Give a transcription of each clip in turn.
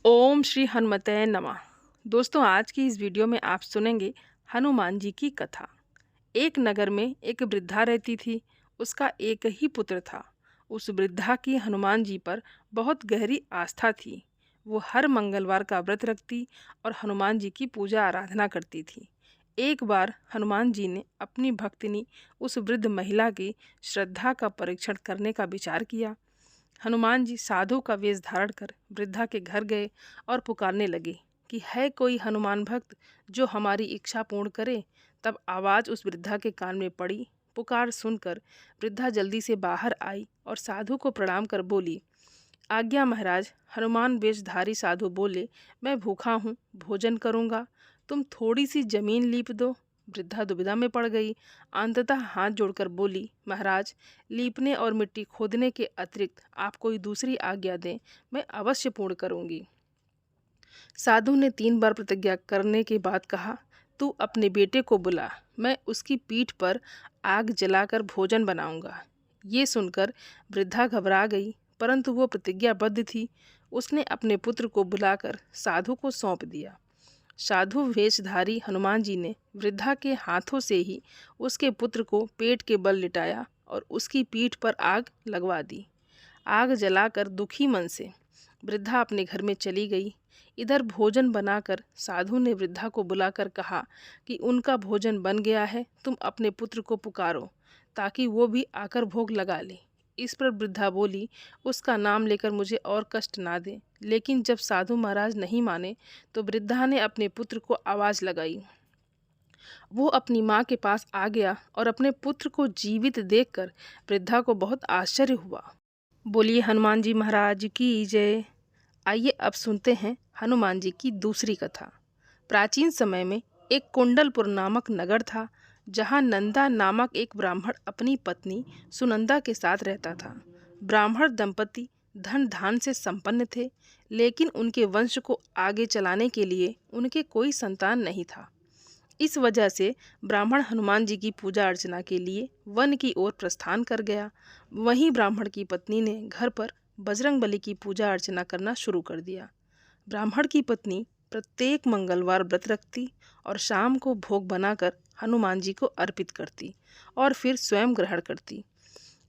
ओम श्री हनुमते नमः। दोस्तों, आज की इस वीडियो में आप सुनेंगे हनुमान जी की कथा। एक नगर में एक वृद्धा रहती थी। उसका एक ही पुत्र था। उस वृद्धा की हनुमान जी पर बहुत गहरी आस्था थी। वो हर मंगलवार का व्रत रखती और हनुमान जी की पूजा आराधना करती थी। एक बार हनुमान जी ने अपनी भक्तिनी उस वृद्ध महिला की श्रद्धा का परीक्षण करने का विचार किया। हनुमान जी साधु का वेश धारण कर वृद्धा के घर गए और पुकारने लगे कि है कोई हनुमान भक्त जो हमारी इच्छा पूर्ण करे। तब आवाज़ उस वृद्धा के कान में पड़ी। पुकार सुनकर वृद्धा जल्दी से बाहर आई और साधु को प्रणाम कर बोली, आज्ञा महाराज। हनुमान वेशधारी साधु बोले, मैं भूखा हूँ, भोजन करूँगा, तुम थोड़ी सी जमीन लीप दो। वृद्धा दुविधा में पड़ गई। अंततः हाथ जोड़कर बोली, महाराज, लीपने और मिट्टी खोदने के अतिरिक्त आप कोई दूसरी आज्ञा दें, मैं अवश्य पूर्ण करूँगी। साधु ने 3 बार प्रतिज्ञा करने के बाद कहा, तू अपने बेटे को बुला, मैं उसकी पीठ पर आग जलाकर भोजन बनाऊंगा। ये सुनकर वृद्धा घबरा गई, परंतु वो प्रतिज्ञाबद्ध थी। उसने अपने पुत्र को बुलाकर साधु को सौंप दिया। साधु वेशधारी हनुमान जी ने वृद्धा के हाथों से ही उसके पुत्र को पेट के बल लिटाया और उसकी पीठ पर आग लगवा दी। आग जलाकर दुखी मन से वृद्धा अपने घर में चली गई। इधर भोजन बनाकर साधु ने वृद्धा को बुलाकर कहा कि उनका भोजन बन गया है, तुम अपने पुत्र को पुकारो ताकि वो भी आकर भोग लगा ले। इस पर वृद्धा बोली, उसका नाम लेकर मुझे और कष्ट ना दे। लेकिन जब साधु महाराज नहीं माने तो वृद्धा ने अपने पुत्र को आवाज़ लगाई। वो अपनी माँ के पास आ गया और अपने पुत्र को जीवित देखकर वृद्धा को बहुत आश्चर्य हुआ। बोलिए हनुमान जी महाराज की जय। आइए अब सुनते हैं हनुमान जी की दूसरी कथा। प्राचीन समय में एक कुंडलपुर नामक नगर था, जहाँ नंदा नामक एक ब्राह्मण अपनी पत्नी सुनंदा के साथ रहता था। ब्राह्मण दंपति धन धान से संपन्न थे, लेकिन उनके वंश को आगे चलाने के लिए उनके कोई संतान नहीं था। इस वजह से ब्राह्मण हनुमान जी की पूजा अर्चना के लिए वन की ओर प्रस्थान कर गया। वहीं ब्राह्मण की पत्नी ने घर पर बजरंगबली की पूजा अर्चना करना शुरू कर दिया। ब्राह्मण की पत्नी प्रत्येक मंगलवार व्रत रखती और शाम को भोग बनाकर हनुमान जी को अर्पित करती और फिर स्वयं ग्रहण करती।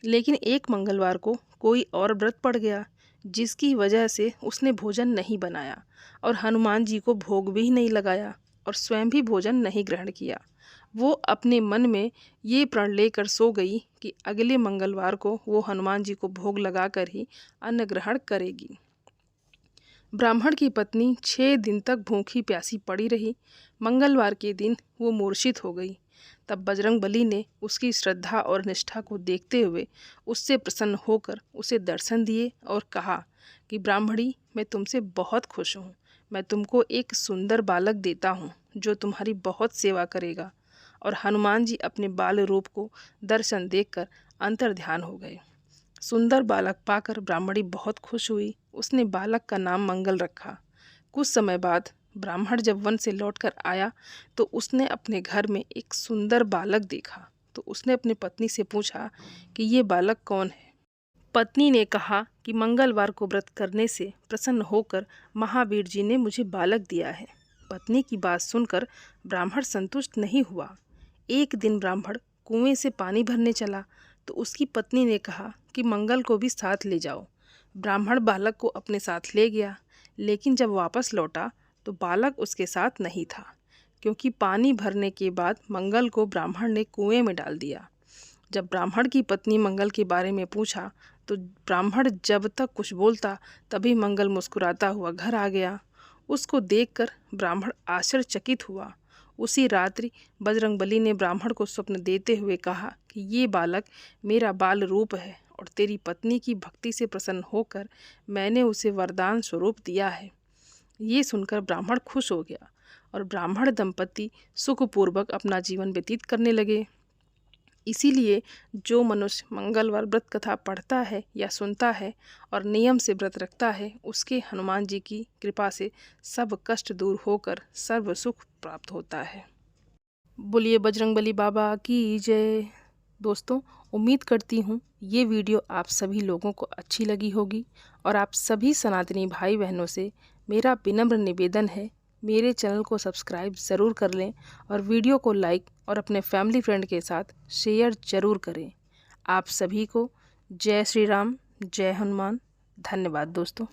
लेकिन एक मंगलवार को कोई और व्रत पड़ गया, जिसकी वजह से उसने भोजन नहीं बनाया और हनुमान जी को भोग भी नहीं लगाया और स्वयं भी भोजन नहीं ग्रहण किया। वो अपने मन में ये प्रण लेकर सो गई कि अगले मंगलवार को वो हनुमान जी को भोग लगाकर ही अन्न ग्रहण करेगी। ब्राह्मण की पत्नी 6 दिन तक भूखी प्यासी पड़ी रही। मंगलवार के दिन वो मूर्छित हो गई। तब बजरंगबली ने उसकी श्रद्धा और निष्ठा को देखते हुए उससे प्रसन्न होकर उसे दर्शन दिए और कहा कि ब्राह्मणी, मैं तुमसे बहुत खुश हूँ। मैं तुमको एक सुंदर बालक देता हूँ जो तुम्हारी बहुत सेवा करेगा। और हनुमान जी अपने बाल रूप को दर्शन देखकर अंतर्ध्यान हो गए। सुंदर बालक पाकर ब्राह्मणी बहुत खुश हुई। उसने बालक का नाम मंगल रखा। कुछ समय बाद ब्राह्मण जब वन से लौटकर आया तो उसने अपने घर में एक सुंदर बालक देखा। तो उसने अपनी पत्नी से पूछा कि ये बालक कौन है। पत्नी ने कहा कि मंगलवार को व्रत करने से प्रसन्न होकर महावीर जी ने मुझे बालक दिया है। पत्नी की बात सुनकर ब्राह्मण संतुष्ट नहीं हुआ। एक दिन ब्राह्मण कुएं से पानी भरने चला तो उसकी पत्नी ने कहा कि मंगल को भी साथ ले जाओ। ब्राह्मण बालक को अपने साथ ले गया, लेकिन जब वापस लौटा तो बालक उसके साथ नहीं था, क्योंकि पानी भरने के बाद मंगल को ब्राह्मण ने कुएं में डाल दिया। जब ब्राह्मण की पत्नी मंगल के बारे में पूछा तो ब्राह्मण जब तक कुछ बोलता तभी मंगल मुस्कुराता हुआ घर आ गया। उसको देखकर ब्राह्मण आश्चर्यचकित हुआ। उसी रात्रि बजरंगबली ने ब्राह्मण को स्वप्न देते हुए कहा कि ये बालक मेरा बाल रूप है और तेरी पत्नी की भक्ति से प्रसन्न होकर मैंने उसे वरदान स्वरूप दिया है। ये सुनकर ब्राह्मण खुश हो गया और ब्राह्मण दंपति सुखपूर्वक अपना जीवन व्यतीत करने लगे। इसीलिए जो मनुष्य मंगलवार व्रत कथा पढ़ता है या सुनता है और नियम से व्रत रखता है, उसके हनुमान जी की कृपा से सब कष्ट दूर होकर सर्व सुख प्राप्त होता है। बोलिए बजरंगबली बाबा की जय। दोस्तों, उम्मीद करती हूँ ये वीडियो आप सभी लोगों को अच्छी लगी होगी और आप सभी सनातनी भाई बहनों से मेरा विनम्र निवेदन है, मेरे चैनल को सब्सक्राइब ज़रूर कर लें और वीडियो को लाइक और अपने फैमिली फ्रेंड के साथ शेयर ज़रूर करें। आप सभी को जय श्री राम, जय हनुमान। धन्यवाद दोस्तों।